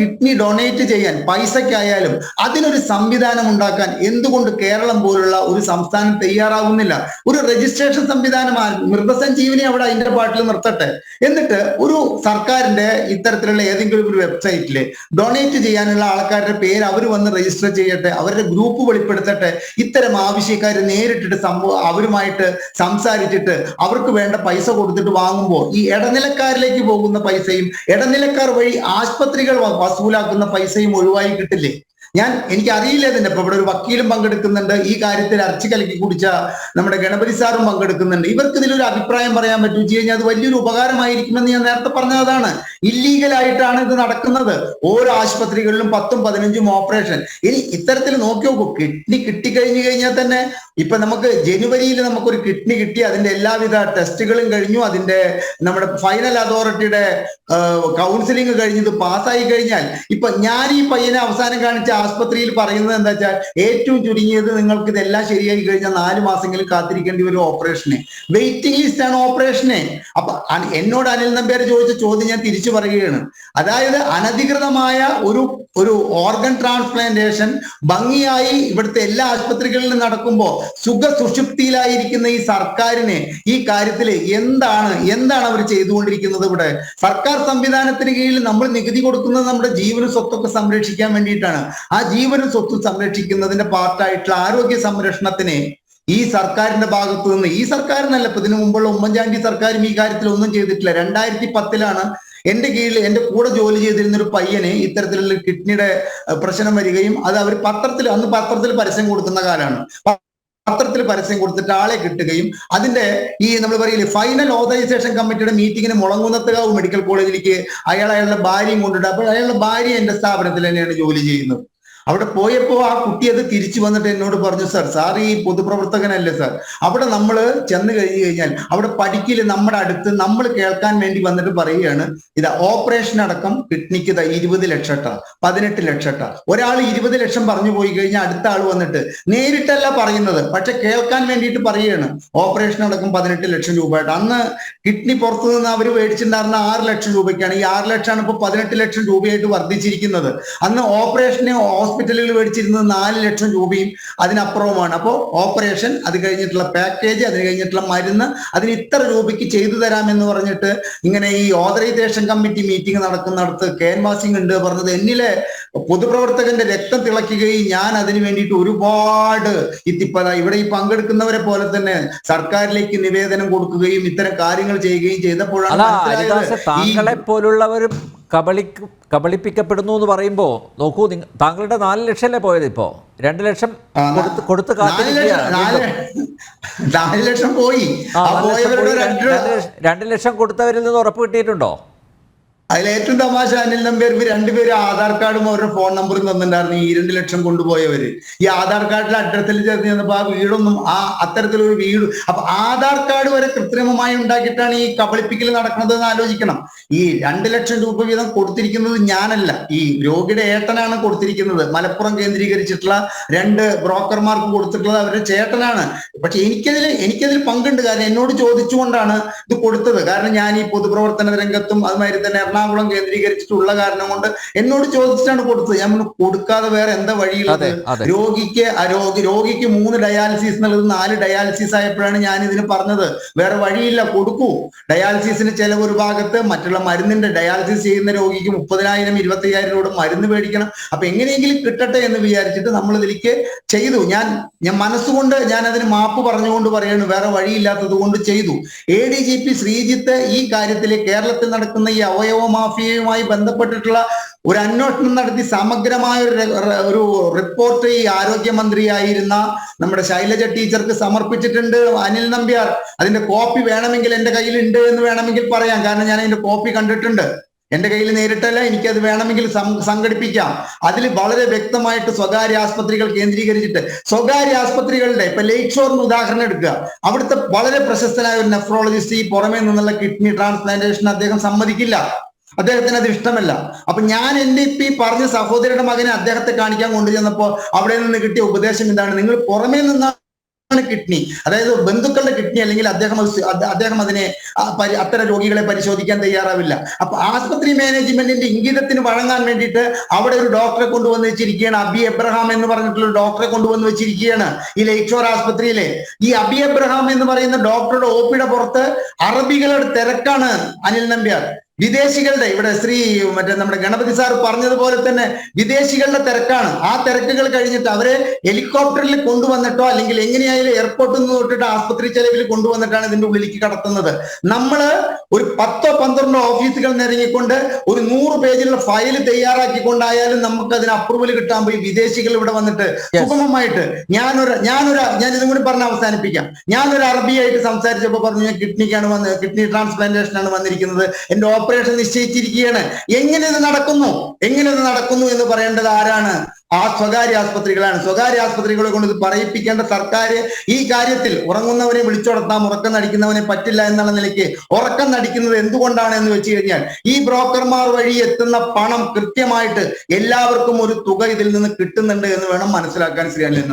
Kidney donate ചെയ്യാൻ പൈസക്കായാലും അതിനൊരു സംവിധാനം ഉണ്ടാക്കാൻ എന്തുകൊണ്ട് കേരളം പോലുള്ള ഒരു സംസ്ഥാനം തയ്യാറാകുന്നില്ല? ഒരു രജിസ്ട്രേഷൻ സംവിധാനം മൃതസഞ്ജീവനി അവിടെ അതിന്റെ പാട്ടിൽ നിർത്തട്ടെ. എന്നിട്ട് ഒരു സർക്കാരിന്റെ ഇത്തരത്തിലുള്ള ഏതെങ്കിലും ഒരു വെബ്സൈറ്റിൽ ഡൊണേറ്റ് ചെയ്യാനുള്ള ആൾക്കാരുടെ പേര് അവർ വന്ന് രജിസ്റ്റർ ചെയ്യട്ടെ, അവരുടെ ഗ്രൂപ്പ് വെളിപ്പെടുത്തട്ടെ. ഇത്തരം ആവശ്യക്കാർ നേരിട്ടിട്ട് അവരുമായിട്ട് സംസാരിച്ചിട്ട് അവർക്ക് വേണ്ട പൈസ കൊടുത്തിട്ട് വാങ്ങുമ്പോൾ ഈ ഇടനിലക്കാരിലേക്ക് പോകുന്ന പൈസയും ഇടനിലക്കാർ വഴി ആശുപത്രികൾ വസൂലാക്കുന്ന പൈസയും ഒഴിവായി കിട്ടില്ലേ? എനിക്ക് അറിയില്ല ഇതിന്റെ. ഇപ്പൊ ഇവിടെ ഒരു വക്കീലും പങ്കെടുക്കുന്നുണ്ട്, ഈ കാര്യത്തിൽ അരച്ചു കലക്കി കുടിച്ച നമ്മുടെ ഗണപതി സാറും പങ്കെടുക്കുന്നുണ്ട്. ഇവർക്ക് ഇതിലൊരു അഭിപ്രായം പറയാൻ പറ്റും വെച്ച് കഴിഞ്ഞാൽ അത് വലിയൊരു ഉപകാരമായിരിക്കുമെന്ന് ഞാൻ നേരത്തെ പറഞ്ഞതാണ്. ഇല്ലീഗലായിട്ടാണ് ഇത് നടക്കുന്നത്. ഓരോ ആശുപത്രികളിലും 10ഉം 15ഉം ഓപ്പറേഷൻ. ഇനി ഇത്തരത്തിൽ നോക്കി നോക്കൂ, കിഡ്നി കിട്ടിക്കഴിഞ്ഞു കഴിഞ്ഞാൽ തന്നെ ഇപ്പൊ നമുക്ക് ജനുവരിയിൽ നമുക്കൊരു കിഡ്നി കിട്ടി, അതിന്റെ എല്ലാവിധ ടെസ്റ്റുകളും കഴിഞ്ഞു, അതിന്റെ നമ്മുടെ ഫൈനൽ അതോറിറ്റിയുടെ കൗൺസിലിംഗ് കഴിഞ്ഞത് പാസ്സായി കഴിഞ്ഞാൽ ഇപ്പൊ ഞാൻ ഈ പയ്യനെ അവസാനം കാണിച്ച ആശുപത്രിയിൽ പറയുന്നത് എന്താ വെച്ചാൽ ഏറ്റവും ചുരുങ്ങിയത് നിങ്ങൾക്ക് ഇതെല്ലാം ശരിയായി കഴിഞ്ഞാൽ 4 മാസമെങ്കിലും കാത്തിരിക്കേണ്ടി വരും ഓപ്പറേഷന്. വെയിറ്റിംഗ് ലിസ്റ്റ് ആണ് ഓപ്പറേഷന്. അപ്പൊ എന്നോട് അനിൽ നമ്പ്യാർ ചോദിച്ച ചോദ്യം ഞാൻ തിരിച്ചു പറയുകയാണ്. അതായത് അനധികൃതമായ ഒരു ഓർഗൻ ട്രാൻസ്പ്ലാന്റേഷൻ ഭംഗിയായി ഇവിടുത്തെ എല്ലാ ആശുപത്രികളിലും നടക്കുമ്പോൾ സുഖസുഷുപ്തിയിലായിരിക്കുന്ന ഈ സർക്കാരിന് ഈ കാര്യത്തിൽ എന്താണ് അവർ ചെയ്തുകൊണ്ടിരിക്കുന്നത്? ഇവിടെ സർക്കാർ സംവിധാനത്തിന് കീഴിൽ നമ്മൾ നികുതി കൊടുക്കുന്നത് നമ്മുടെ ജീവനും സ്വത്തൊക്കെ സംരക്ഷിക്കാൻ വേണ്ടിയിട്ടാണ്. ആ ജീവനും സ്വത്തും സംരക്ഷിക്കുന്നതിന്റെ പാർട്ടായിട്ടുള്ള ആരോഗ്യ സംരക്ഷണത്തിന് ഈ സർക്കാരിന്റെ ഭാഗത്തു നിന്ന്, ഈ സർക്കാരിനല്ല, ഇപ്പൊ ഇതിനു മുമ്പുള്ള ഉമ്മൻചാണ്ടി സർക്കാരും ഈ കാര്യത്തിൽ ഒന്നും ചെയ്തിട്ടില്ല. 2010 എന്റെ കീഴിൽ എന്റെ കൂടെ ജോലി ചെയ്തിരുന്ന ഒരു പയ്യന് ഇത്തരത്തിലുള്ള കിഡ്നിയുടെ പ്രശ്നം വരികയും അത് അവർ അന്ന് പത്രത്തിൽ പരസ്യം കൊടുക്കുന്ന കാലമാണ്. പത്രത്തിൽ പരസ്യം കൊടുത്തിട്ട് ആളെ കിട്ടുകയും അതിന്റെ നമ്മൾ പറയില്ലേ ഫൈനൽ ഓതറൈസേഷൻ കമ്മിറ്റിയുടെ മീറ്റിങ്ങിന് മുളങ്കുന്നത്തുകാവ് മെഡിക്കൽ കോളേജിലേക്ക് അയാളുടെ ഭാര്യയും കൊണ്ടിട്ട്, അപ്പോൾ അയാളുടെ ഭാര്യ എന്റെ സ്ഥാപനത്തിൽ തന്നെയാണ് ജോലി ചെയ്യുന്നത്. അവിടെ പോയപ്പോ ആ കുട്ടി അത് തിരിച്ചു വന്നിട്ട് എന്നോട് പറഞ്ഞു, സാർ ഈ പൊതുപ്രവർത്തകനല്ലേ സാർ, അവിടെ നമ്മൾ ചെന്ന് കഴിഞ്ഞു കഴിഞ്ഞാൽ അവിടെ പഠിക്കില്ല, നമ്മുടെ അടുത്ത് നമ്മൾ കേൾക്കാൻ വേണ്ടി വന്നിട്ട് പറയുകയാണ്, ഇതാ ഓപ്പറേഷൻ അടക്കം കിഡ്നിക്ക് 20 ലക്ഷം 18 ലക്ഷം. ഒരാൾ 20 ലക്ഷം പറഞ്ഞു പോയി കഴിഞ്ഞാൽ അടുത്ത ആൾ വന്നിട്ട് നേരിട്ടല്ല പറയുന്നത്, പക്ഷെ കേൾക്കാൻ വേണ്ടിയിട്ട് പറയുകയാണ് ഓപ്പറേഷൻ അടക്കം 18 ലക്ഷം രൂപയായിട്ട്. അന്ന് കിഡ്നി പുറത്തു നിന്ന് അവർ മേടിച്ചിട്ടുണ്ടായിരുന്ന 6 ലക്ഷം രൂപയ്ക്കാണ്. ഈ 6 ലക്ഷമാണ് ഇപ്പൊ 18 ലക്ഷം രൂപയായിട്ട് വർദ്ധിച്ചിരിക്കുന്നത്. അന്ന് ഓപ്പറേഷന് ഹോസ്പിറ്റലുകൾ മേടിച്ചിരുന്നത് 4 ലക്ഷം രൂപയും അതിനപ്പുറവുമാണ്. അപ്പോൾ ഓപ്പറേഷൻ, അത് കഴിഞ്ഞിട്ടുള്ള പാക്കേജ്, അതിന് കഴിഞ്ഞിട്ടുള്ള മരുന്ന്, അതിന് ഇത്ര രൂപയ്ക്ക് ചെയ്തു തരാമെന്ന് പറഞ്ഞിട്ട് ഇങ്ങനെ ഈ ഓതറൈസേഷൻ കമ്മിറ്റി മീറ്റിംഗ് നടക്കുന്നിടത്ത് ക്യാൻവാസിംഗ് ഉണ്ട് പറഞ്ഞത് എന്നിലെ പൊതുപ്രവർത്തകന്റെ രക്തം തിളയ്ക്കുകയും ഞാൻ അതിന് വേണ്ടിയിട്ട് ഒരുപാട് ഇവിടെ ഈ പങ്കെടുക്കുന്നവരെ പോലെ തന്നെ സർക്കാരിലേക്ക് നിവേദനം കൊടുക്കുകയും ഇത്തരം കാര്യങ്ങൾ ചെയ്യുകയും ചെയ്തപ്പോഴാണ് താങ്കളെ പോലുള്ളവരും കബളിപ്പിക്കപ്പെടുന്നു എന്ന് പറയുമ്പോൾ നോക്കൂ, താങ്കളുടെ 4 ലക്ഷമല്ലേ പോയത്? ഇപ്പോ 2 ലക്ഷം കൊടുത്ത് 4 ലക്ഷം പോയി. 2 ലക്ഷം കൊടുത്തവരിൽ നിന്ന് ഉറപ്പ് കിട്ടിയിട്ടുണ്ടോ? അതിലേറ്റവും തമാശ അനിൽ നമ്പ്യാർ രണ്ടുപേരും ആധാർ കാർഡും അവരുടെ ഫോൺ നമ്പറും തന്നിട്ടുണ്ടായിരുന്നു. ഈ 2 ലക്ഷം കൊണ്ടുപോയവര് ഈ ആധാർ കാർഡിലെ അഡ്രസ്സിൽ ചേർന്ന് ചെന്നപ്പോ ആ വീടൊന്നും അത്തരത്തിലൊരു വീട്, അപ്പൊ ആധാർ കാർഡ് വരെ കൃത്രിമമായി ഉണ്ടാക്കിയിട്ടാണ് ഈ കബളിപ്പിക്കൽ നടക്കുന്നത് എന്ന് ആലോചിക്കണം. ഈ 2 ലക്ഷം രൂപ വീതം കൊടുത്തിരിക്കുന്നത് ഞാനല്ല, ഈ രോഗിയുടെ ഏട്ടനാണ് കൊടുത്തിരിക്കുന്നത്. മലപ്പുറം കേന്ദ്രീകരിച്ചിട്ടുള്ള 2 ബ്രോക്കർമാർക്ക് കൊടുത്തിട്ടുള്ളത് അവരുടെ ചേട്ടനാണ്. പക്ഷെ എനിക്കതിൽ പങ്കുണ്ട്. കാരണം എന്നോട് ചോദിച്ചുകൊണ്ടാണ് ഇത് കൊടുത്തത്. കാരണം ഞാൻ ഈ പൊതുപ്രവർത്തന രംഗത്തും അതുമാതിരി തന്നെ എറണാകുളം കേന്ദ്രീകരിച്ചിട്ടുള്ള കാരണം കൊണ്ട് എന്നോട് ചോദിച്ചിട്ടാണ് കൊടുത്തത്. ഞാൻ കൊടുക്കാതെ വേറെ എന്താ വഴിയുള്ളത്? രോഗിക്ക് 3 ഡയാലിസിസ് എന്നുള്ളത് 4 ഡയാലിസിസ് ആയപ്പോഴാണ് ഞാൻ ഇതിന് പറഞ്ഞത് വേറെ വഴിയില്ല, കൊടുക്കൂ. ഡയാലിസിസിന് ചെലവ് ഒരു ഭാഗത്ത്, മറ്റുള്ള മരുന്നിന്റെ ഡയാലിസിസ് ചെയ്യുന്ന രോഗിക്ക് 30,000 25,000 രൂപ മരുന്ന് മേടിക്കണം. അപ്പൊ എങ്ങനെയെങ്കിലും കിട്ടട്ടെ എന്ന് വിചാരിച്ചിട്ട് നമ്മൾ ഇതിലേക്ക് ചെയ്തു. ഞാൻ മനസ്സുകൊണ്ട് ഞാൻ അതിന് മാപ്പ് പറഞ്ഞുകൊണ്ട് പറയാണ്, വേറെ വഴിയില്ലാത്തത് കൊണ്ട് ചെയ്തു. ADGP ശ്രീജിത്ത് ഈ കാര്യത്തിൽ കേരളത്തിൽ നടക്കുന്ന ഈ അവയവ മാഫിയയുമായി ബന്ധപ്പെട്ടിട്ടുള്ള ഒരു അന്വേഷണം നടത്തി സമഗ്രമായ ഒരു റിപ്പോർട്ട് ഈ ആരോഗ്യമന്ത്രിയായിരുന്ന നമ്മുടെ ശൈലജ ടീച്ചർക്ക് സമർപ്പിച്ചിട്ടുണ്ട് അനിൽ നമ്പ്യാർ. അതിന്റെ കോപ്പി വേണമെങ്കിൽ എന്റെ കയ്യിലുണ്ട് എന്ന് വേണമെങ്കിൽ പറയാം. കാരണം ഞാൻ അതിന്റെ കോപ്പി കണ്ടിട്ടുണ്ട്. എന്റെ കയ്യിൽ നേരിട്ടല്ല, എനിക്കത് വേണമെങ്കിൽ സംഘടിപ്പിക്കാം. അതിൽ വളരെ വ്യക്തമായിട്ട് സ്വകാര്യ ആസ്പത്രികൾ കേന്ദ്രീകരിച്ചിട്ട്, സ്വകാര്യ ആസ്പത്രികളുടെ ഇപ്പൊ ലേക്ക് ഷോറിന് ഉദാഹരണം എടുക്കുക, അവിടുത്തെ വളരെ പ്രശസ്തനായ ഒരു നെഫ്രോളജിസ്റ്റ് ഈ പുറമേ നിന്നുള്ള കിഡ്നി ട്രാൻസ്പ്ലാന്റേഷൻ അദ്ദേഹം സമ്മതിക്കില്ല. അദ്ദേഹത്തിന് അത് ഇഷ്ടമല്ല. അപ്പൊ ഞാൻ എന്റെ ഇപ്പൊ ഈ പറഞ്ഞ സഹോദരിയുടെ മകനെ അദ്ദേഹത്തെ കാണിക്കാൻ കൊണ്ടുചെന്നപ്പോ അവിടെ നിന്ന് കിട്ടിയ ഉപദേശം എന്താണ്? നിങ്ങൾ പുറമേ നിന്ന് കിഡ്നി, അതായത് ബന്ധുക്കളുടെ കിഡ്നി അല്ലെങ്കിൽ അദ്ദേഹം അതിനെ അത്തരം രോഗികളെ പരിശോധിക്കാൻ തയ്യാറാവില്ല. അപ്പൊ ആസ്പത്രി മാനേജ്മെന്റിന്റെ ഇംഗിതത്തിന് വഴങ്ങാൻ വേണ്ടിയിട്ട് അവിടെ ഒരു ഡോക്ടറെ കൊണ്ടുവന്ന് വെച്ചിരിക്കുകയാണ്. അബി എബ്രഹാം എന്ന് പറഞ്ഞിട്ടുള്ള ഡോക്ടറെ കൊണ്ടുവന്ന് വെച്ചിരിക്കുകയാണ് ഈ ലേക്ക് ഷോർ ആസ്പത്രിയിലെ. ഈ അബി എബ്രഹാം എന്ന് പറയുന്ന ഡോക്ടറുടെ ഒപിയുടെ പുറത്ത് അറബികളുടെ തിരക്കാണ് അനിൽ നമ്പ്യാർ. വിദേശികളുടെ, ഇവിടെ നമ്മുടെ ഗണപതി സാർ പറഞ്ഞതുപോലെ തന്നെ വിദേശികളുടെ തിരക്കാണ്. ആ തിരക്കുകൾ കഴിഞ്ഞിട്ട് അവരെ ഹെലികോപ്റ്ററിൽ കൊണ്ടുവന്നിട്ടോ അല്ലെങ്കിൽ എങ്ങനെയായാലും എയർപോർട്ടിൽ നിന്ന് തൊട്ടിട്ട് ആസ്പത്രി ചെലവിൽ കൊണ്ടുവന്നിട്ടാണ് ഇതിന്റെ ഉള്ളിലേക്ക് കടത്തുന്നത്. നമ്മള് ഒരു 10-12 ഓഫീസുകൾ നിരങ്ങിക്കൊണ്ട് ഒരു 100 പേജിലുള്ള ഫയൽ തയ്യാറാക്കിക്കൊണ്ടായാലും നമുക്ക് അതിന് അപ്രൂവൽ കിട്ടാൻ പോയി വിദേശികൾ ഇവിടെ വന്നിട്ട് സുഗമമായിട്ട് ഞാൻ ഇതും കൂടി പറഞ്ഞ് അവസാനിപ്പിക്കാം. ഞാനൊരു അറബിയായിട്ട് സംസാരിച്ചപ്പോൾ പറഞ്ഞു ഞാൻ കിഡ്നി ട്രാൻസ്പ്ലാന്റേഷൻ ആണ് വന്നിരിക്കുന്നത്, എന്റെ ഓപ്പറേഷൻ നിശ്ചയിച്ചിരിക്കുകയാണ്. എങ്ങനെ ഇത് നടക്കുന്നു എന്ന് പറയേണ്ടത് ആരാണ്? ആ സ്വകാര്യ ആസ്പത്രികളാണ്. സ്വകാര്യ ആസ്പത്രികളെ കൊണ്ട് ഇത് പറയിപ്പിക്കേണ്ട സർക്കാർ ഈ കാര്യത്തിൽ ഉറങ്ങുന്നവരെ വിളിച്ചുടർത്താം, ഉറക്കം നടിക്കുന്നവനെ പറ്റില്ല എന്നുള്ള നിലയ്ക്ക് ഉറക്കം നടിക്കുന്നത് എന്തുകൊണ്ടാണ് എന്ന് വെച്ച് കഴിഞ്ഞാൽ ഈ ബ്രോക്കർമാർ വഴി എത്തുന്ന പണം കൃത്യമായിട്ട് എല്ലാവർക്കും ഒരു തുക ഇതിൽ നിന്ന് കിട്ടുന്നുണ്ട് എന്ന് വേണം മനസ്സിലാക്കാൻ. ശ്രീ അനിൽ.